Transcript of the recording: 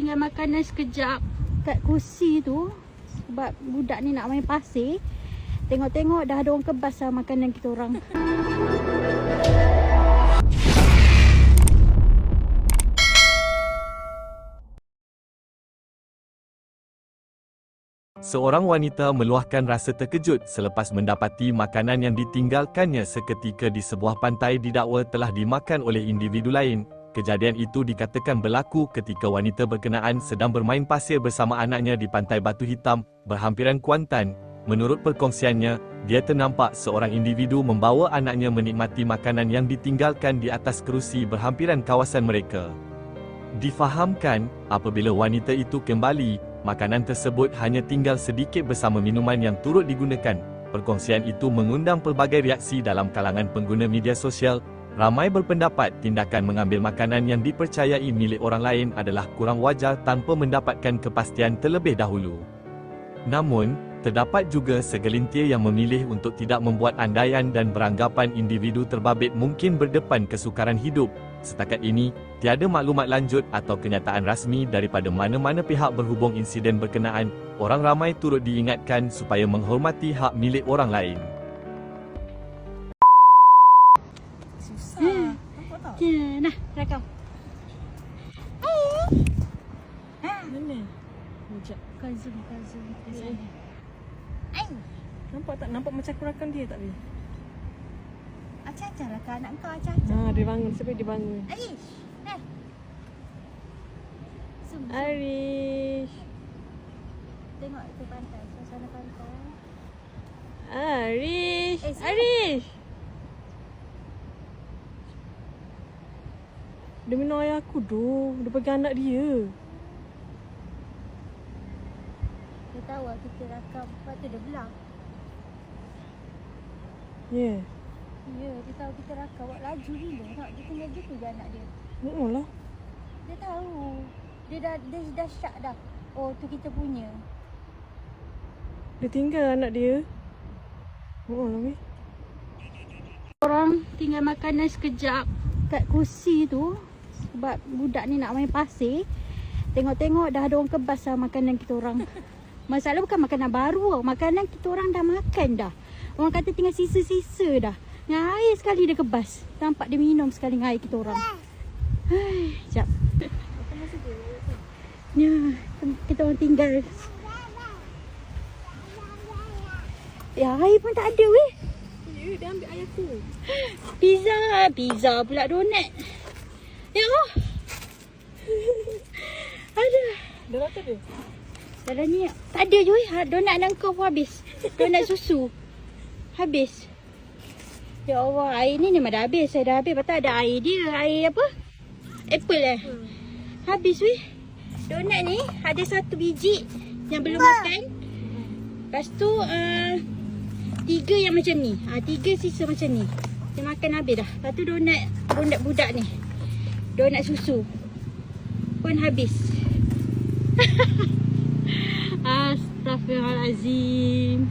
tinggal makanan sekejap kat kursi tu. Sebab budak ni nak main pasir. Tengok-tengok dah ada orang kebas lah makanan kita orang. Seorang wanita meluahkan rasa terkejut selepas mendapati makanan yang ditinggalkannya seketika di sebuah pantai didakwa telah dimakan oleh individu lain. Kejadian itu dikatakan berlaku ketika wanita berkenaan sedang bermain pasir bersama anaknya di Pantai Batu Hitam, berhampiran Kuantan. Menurut perkongsiannya, dia ternampak seorang individu membawa anaknya menikmati makanan yang ditinggalkan di atas kerusi berhampiran kawasan mereka. Difahamkan, apabila wanita itu kembali, makanan tersebut hanya tinggal sedikit bersama minuman yang turut digunakan. Perkongsian itu mengundang pelbagai reaksi dalam kalangan pengguna media sosial. Ramai berpendapat tindakan mengambil makanan yang dipercayai milik orang lain adalah kurang wajar tanpa mendapatkan kepastian terlebih dahulu. Namun, terdapat juga segelintir yang memilih untuk tidak membuat andaian dan beranggapan individu terbabit mungkin berdepan kesukaran hidup. Setakat ini, tiada maklumat lanjut atau kenyataan rasmi daripada mana-mana pihak berhubung insiden berkenaan. Orang ramai turut diingatkan supaya menghormati hak milik orang lain. Susah. Nampak tak? Nah, rakam. Mana? Sekejap. Kau zoom ke sana. Nampak tak? Nampak macam aku rakam dia tak, Bi? Acah-acah lah anak kau, acah-acah. Dia bangun. Sampai dia bangun. Arish! Zoom. Arish! Tengok tu pantai, suasana pantai. Arish! Sini. Arish! Dia minum air aku tu. Dia bagi anak dia. Dia tahu lah kita rakam. Lepas tu dia belah. Ya. Ya, dia tahu kita rakam. Buat laju gila. Nak dia tinggal gitu je anak dia. Lah. Dia tahu. Dia dah syak dah. Oh, tu kita punya. Dia tinggal anak dia. Lah, Bi. Orang tinggal makanan sekejap kat kursi tu. Sebab budak ni nak main pasir. Tengok-tengok dah ada orang kebas lah makanan kita orang. Masalah bukan makanan baru. Makanan kita orang dah makan dah. Orang kata tinggal sisa-sisa dah. Dengan air sekali dia kebas. Nampak dia minum sekali dengan air kita orang. Sekejap. Ya, kita orang tinggal. Ya, air pun tak ada weh. Ya, dia ambil air aku. Pizza pula donat. Ya Allah. Ada. Dah rata dia? Dalam ni tak ada je weh. Donat dan kau pun habis. Donat susu. Habis. Ya Allah, air ni memang dah habis. Saya dah habis. Lepas tu ada air dia. Air apa? Apple Habis weh. Donat ni ada 1 biji yang belum makan. Lepas tu 3 yang macam ni. 3 sisa macam ni. Dia makan habis dah. Lepas tu donat budak ni. Donat susu pun habis. Astaghfirullahalazim.